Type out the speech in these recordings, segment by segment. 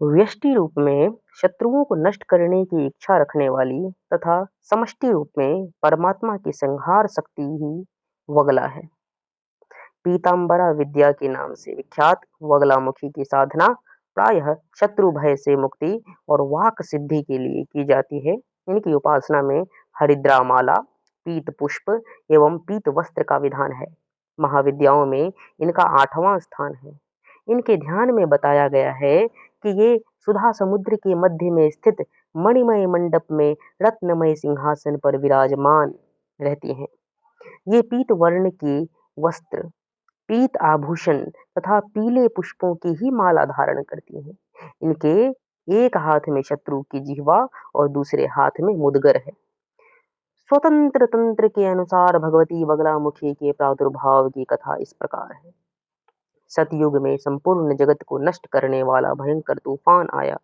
व्यष्टि रूप में शत्रुओं को नष्ट करने की इच्छा रखने वाली तथा समष्टि रूप में परमात्मा की संहार शक्ति ही वगला है। पीतांबरा विद्या के नाम से विख्यात वगलामुखी की साधना प्रायः शत्रु भय से मुक्ति और वाक सिद्धि के लिए की जाती है। इनकी उपासना में हरिद्रा माला, पीत पुष्प एवं पीत वस्त्र का विधान है। महाविद्याओं में इनका 8वां स्थान है। इनके ध्यान में बताया गया है कि ये सुधा समुद्र के मध्य में स्थित मणिमय मंडप में रत्नमय सिंहासन पर विराजमान रहती हैं। ये पीत वर्ण की वस्त्र, पीत आभूषण तथा पीले पुष्पों की ही माला धारण करती हैं। इनके एक हाथ में शत्रु की जिह्वा और दूसरे हाथ में मुदगर है। स्वतंत्र तंत्र के अनुसार भगवती बगलामुखी के प्रादुर्भाव की कथा इस प्रकार है। सतयुग में संपूर्ण जगत को नष्ट करने वाला भयंकर तूफान आया।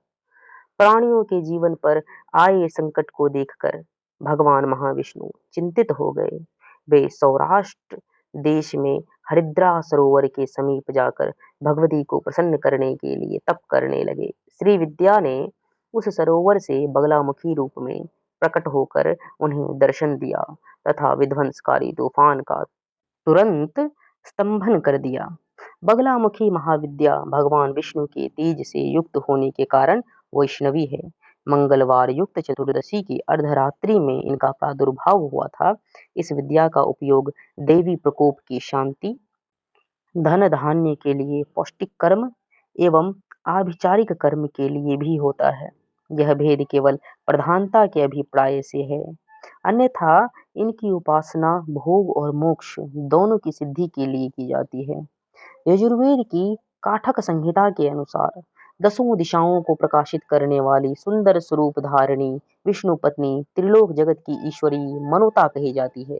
प्राणियों के जीवन पर आए संकट को देखकर भगवान महाविष्णु चिंतित हो गए। वे सौराष्ट्र देश में हरिद्रा सरोवर के समीप जाकर भगवती को प्रसन्न करने के लिए तप करने लगे। श्री विद्या ने उस सरोवर से बगलामुखी रूप में प्रकट होकर उन्हें दर्शन दिया तथा विध्वंसकारी तूफान का तुरंत स्तंभन कर दिया। बगलामुखी महाविद्या भगवान विष्णु के तेज से युक्त होने के कारण वैष्णवी है। मंगलवार युक्त चतुर्दशी की अर्धरात्रि में इनका प्रादुर्भाव हुआ था। इस विद्या का उपयोग देवी प्रकोप की शांति, धन धान्य के लिए, पौष्टिक कर्म एवं आभिचारिक कर्म के लिए भी होता है। यह भेद केवल प्रधानता के अभिप्राय से है, अन्यथा इनकी उपासना भोग और मोक्ष दोनों की सिद्धि के लिए की जाती है। यजुर्वेद की काठक संहिता के अनुसार 10 दिशाओं को प्रकाशित करने वाली सुंदर स्वरूप धारिणी विष्णु पत्नी त्रिलोक जगत की ईश्वरी मनोता कही जाती है।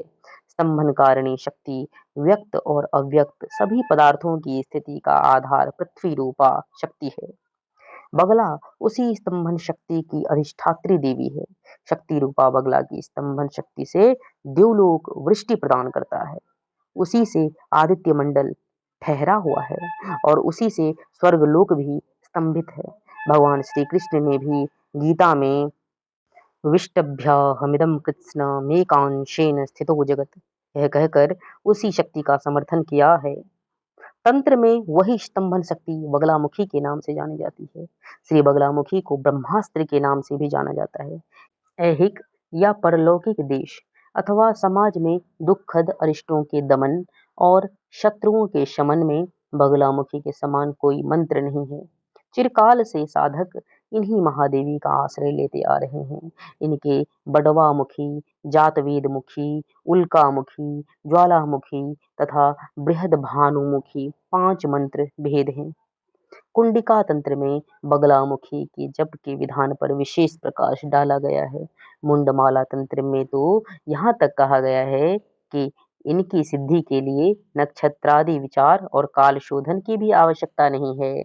स्तंभन कारिणी शक्ति व्यक्त और अव्यक्त सभी पदार्थों की स्थिति का आधार पृथ्वी रूपा शक्ति है। बगला उसी स्तंभन शक्ति की अधिष्ठात्री देवी है। शक्ति रूपा बगला की स्तंभन शक्ति से देवलोक वृष्टि प्रदान करता है। उसी से आदित्य मंडल ठहरा हुआ है और उसी से स्वर्गलोक भी स्तंभित है। भगवान श्री कृष्ण ने भी गीता में विष्टभ्यहमिदं कृत्स्नमेकांशेन स्थितो जगत यह कहकर उसी शक्ति का समर्थन किया है। तंत्र में वही स्तंभन शक्ति बगलामुखी के नाम से जानी जाती है। श्री बगलामुखी को ब्रह्मास्त्र के नाम से भी जाना जाता है। ऐहिक या परलौकिक देश अथवा समाज में दुखद अरिष्टों के दमन और शत्रुओं के शमन में बगलामुखी के समान कोई मंत्र नहीं है। चिरकाल से साधक इन्हीं महादेवी का आश्रय लेते आ रहे हैं। इनके बड़वामुखी, जातवेदमुखी, उल्कामुखी, ज्वालामुखी तथा बृहद भानुमुखी 5 मंत्र भेद हैं। कुंडिका तंत्र में बगलामुखी के जप के विधान पर विशेष प्रकाश डाला गया है। मुंडमाला तंत्र में तो यहाँ तक कहा गया है कि इनकी सिद्धि के लिए नक्षत्रादि विचार और काल शोधन की भी आवश्यकता नहीं है।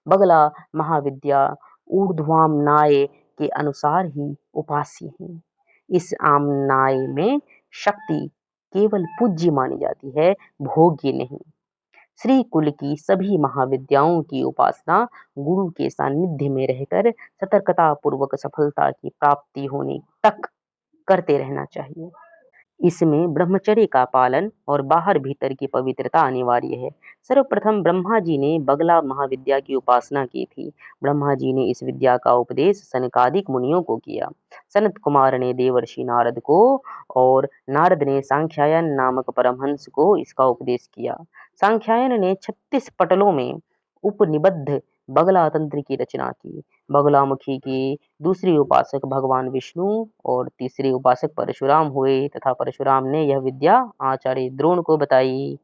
बगला महाविद्या ऊर्ध्वामनाय के अनुसार ही उपास्य है। इस आमनाय में शक्ति केवल पूज्य मानी जाती है, भोग्य नहीं। श्री कुल की सभी महाविद्याओं की उपासना गुरु के सानिध्य में रहकर सतर्कता पूर्वक सफलता की प्राप्ति होने तक करते रहना चाहिए। इसमें ब्रह्मचर्य का पालन और बाहर भीतर की पवित्रता अनिवार्य है। सर्वप्रथम ब्रह्मा जी ने बगला महाविद्या की उपासना की थी। ब्रह्मा जी ने इस विद्या का उपदेश सनकादिक मुनियों को किया। सनत कुमार ने देवर्षि नारद को और नारद ने सांख्यायन नामक परमहंस को इसका उपदेश किया। सांख्यायन ने 36 पटलों में उपनिबद्ध बगला तंत्र की रचना की। बगलामुखी की दूसरी उपासक भगवान विष्णु और तीसरे उपासक परशुराम हुए तथा परशुराम ने यह विद्या आचार्य द्रोण को बताई।